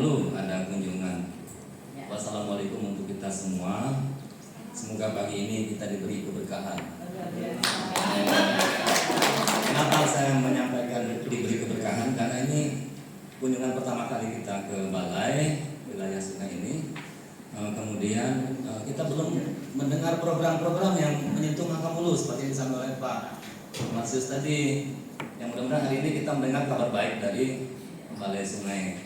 Makamulu ada kunjungan. Wassalamualaikum untuk kita semua. Semoga pagi ini kita diberi keberkahan. Kenapa saya menyampaikan diberi keberkahan? Karena ini kunjungan pertama kali kita ke Balai wilayah Sungai ini. Kemudian kita belum mendengar program-program yang menyentuh Makamulu seperti yang disampaikan oleh Pak Masius tadi. Yang mudah-mudahan hari ini kita mendengar kabar baik dari Balai Sungai,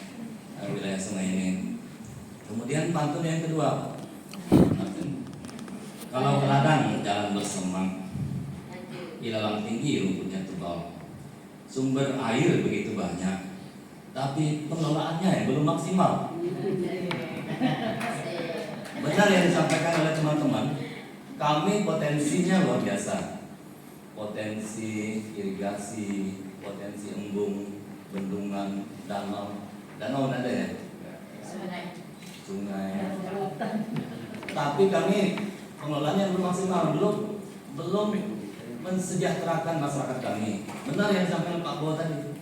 wilayah Sungai ini. Kemudian pantun yang kedua, kalau ke ladang jalan bersemak, ilalang tinggi rumputnya tebal, sumber air begitu banyak, tapi pengelolaannya yang belum maksimal. Benar yang disampaikan oleh teman-teman, kami potensinya luar biasa. Potensi irigasi, potensi embung, bendungan, danau ada ya? Sungai. Tapi kami pengelolaannya belum maksimal, belum mensejahterakan masyarakat kami. Benar yang disampaikan Pak Bo tadi.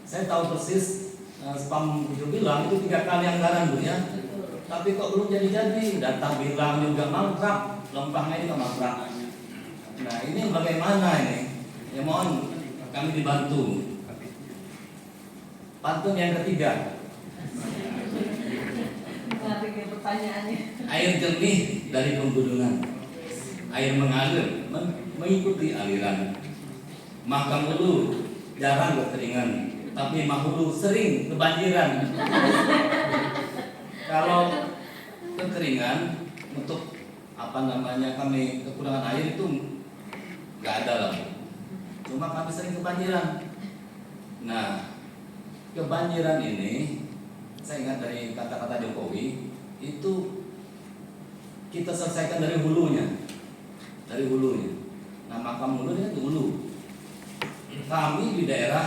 Saya tahu persis spam itu bilang itu 3 kali anggaran Bu ya. Tapi kok belum jadi-jadi, data bilang juga mangkrak, lempahnya juga mangkrak. Nah ini bagaimana ini? Ya mohon kami dibantu. Pantun yang ketiga. Air jernih dari pegunungan, air mengalir mengikuti aliran. Makamulu jarang kekeringan, tapi Mahulu sering kebanjiran. Kalau kekeringan untuk kami kekurangan air itu nggak ada lah. Cuma kami sering kebanjiran. Nah, kebanjiran ini saya ingat dari kata-kata Jokowi itu kita selesaikan dari hulunya. Nah, Makamulu ini hulu. Kami di daerah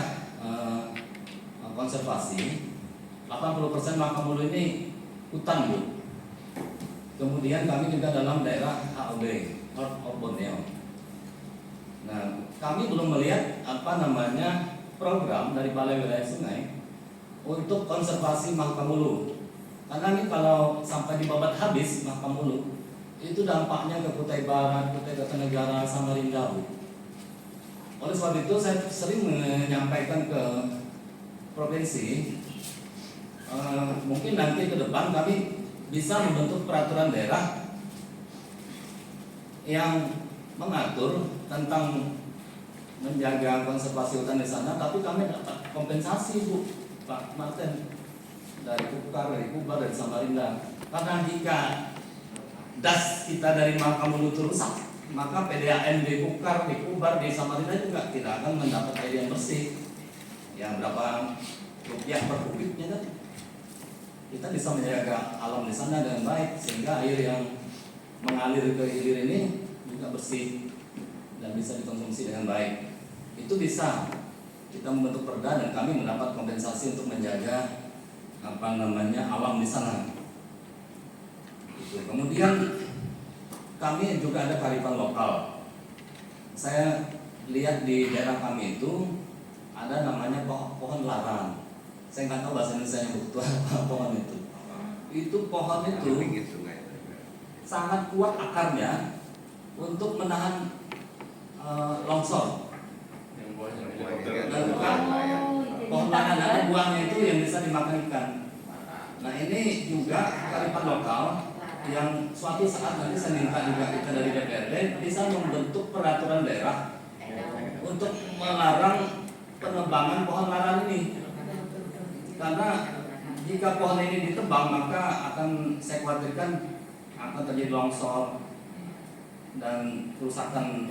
konservasi 80% Makamulu ini hutan Bu. Kemudian kami juga dalam daerah HOB, Heart of Borneo. Nah, kami belum melihat program dari Balai Wilayah Sungai untuk konservasi Makamulu. Karena ini kalau sampai dibabat habis Makamulu, itu dampaknya ke Kutai Barat, Kutai Kartanegara, Samarinda Bu. Oleh sebab itu saya sering menyampaikan ke provinsi, mungkin nanti ke depan kami bisa membentuk peraturan daerah yang mengatur tentang menjaga konservasi hutan di sana, tapi kami dapat kompensasi Bu, Pak Martin, dari Kukar, dari Kubar, dari Samarinda. Karena jika das kita dari Makamulu itu rusak, maka PDAM di Kukar, di Kubar, di Samarinda juga tidak akan mendapat air yang bersih. Yang berapa rupiah per kubiknya kan? Kita bisa menjaga alam di sana dengan baik sehingga air yang mengalir ke hilir ini juga bersih dan bisa dikonsumsi dengan baik. Itu bisa kita membentuk perda dan kami mendapat kompensasi untuk menjaga alam di sana. Kemudian kami juga ada kearifan lokal. Saya lihat di daerah kami itu ada namanya pohon larang. Saya nggak tahu bahasa Indonesia yang betul apa pohon itu. Itu pohon itu sangat kuat akarnya untuk menahan longsor. Pohon larang ada buahnya itu yang bisa dimakan ikan. Nah ini juga kearifan lokal yang suatu saat nanti saya minta juga kita dari DPRD bisa membentuk peraturan daerah untuk melarang penebangan pohon larang ini. Karena jika pohon ini ditebang maka akan saya khawatirkan akan terjadi longsor dan kerusakan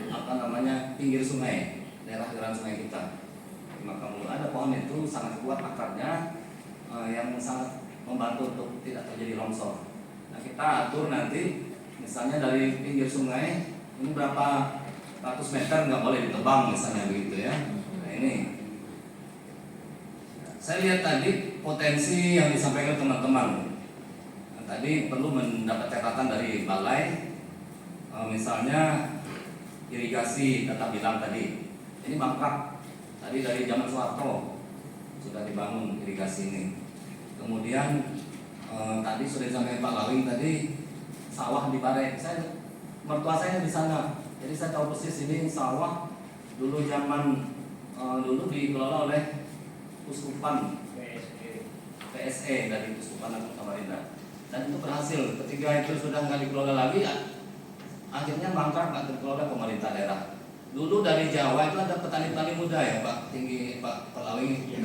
pinggir sungai, daerah aliran sungai kita. Maka ada pohon itu sangat kuat akarnya yang sangat membantu untuk tidak terjadi longsor. Nah kita atur nanti misalnya dari pinggir sungai ini berapa ratus meter nggak boleh ditebang misalnya begitu ya. Nah ini saya lihat tadi potensi yang disampaikan teman-teman. Nah, tadi perlu mendapat catatan dari balai, misalnya irigasi kata bilang tadi. Ini mangkrak tadi dari zaman Soeharto sudah dibangun irigasi ini. Kemudian tadi sudah disampaikan Pak Lawing tadi sawah di Pare. Mertua saya di sana, jadi saya tahu persis ini sawah dulu zaman dulu dikelola oleh Uskupan PSE dari Uskupan Agung Samarinda, dan itu berhasil. Ketika itu sudah nggak dikelola lagi, akhirnya mangkrak, nggak dikelola pemerintah daerah. Dulu dari Jawa itu ada petani-petani muda ya Pak Tinggi, Pak Lawing,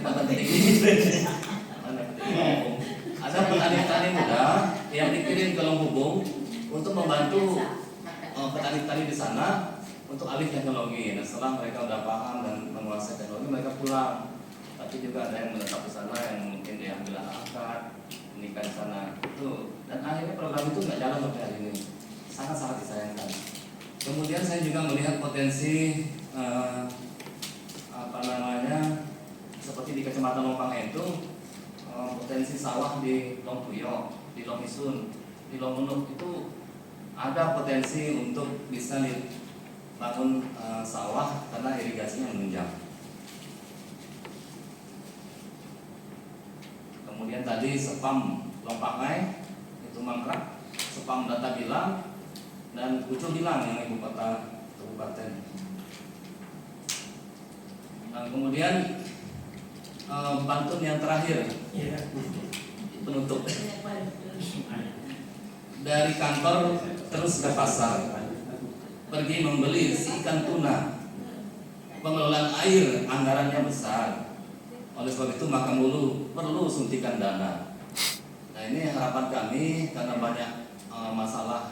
ada petani-petani muda yang dikirim ke Longhubung untuk membantu petani-petani di sana untuk alih teknologi. Nah, setelah mereka udah paham dan menguasai teknologi, mereka pulang. Tapi juga ada yang menetap di sana, yang mungkin diambil akad, menikah di sana. Itu, dan akhirnya program itu nggak jalan sampai hari ini. Sangat-sangat disayangkan. Kemudian saya juga melihat potensi seperti di Kecamatan Lompang itu potensi sawah di Longpuyo, di Longisun, di Longunuk itu ada potensi untuk bisa dibangun sawah karena irigasinya menunjang. Kemudian tadi Sepam Lompakai itu mangkrak, Sepam Data Bilang, dan Pucuk Bilang yang ibu kota kabupaten. Dan kemudian pantun yang terakhir penutup. Dari kantor terus ke pasar, pergi membeli si ikan tuna. Pengelolaan air anggarannya besar. Oleh sebab itu maka perlu suntikan dana. Nah, ini harapan kami karena banyak masalah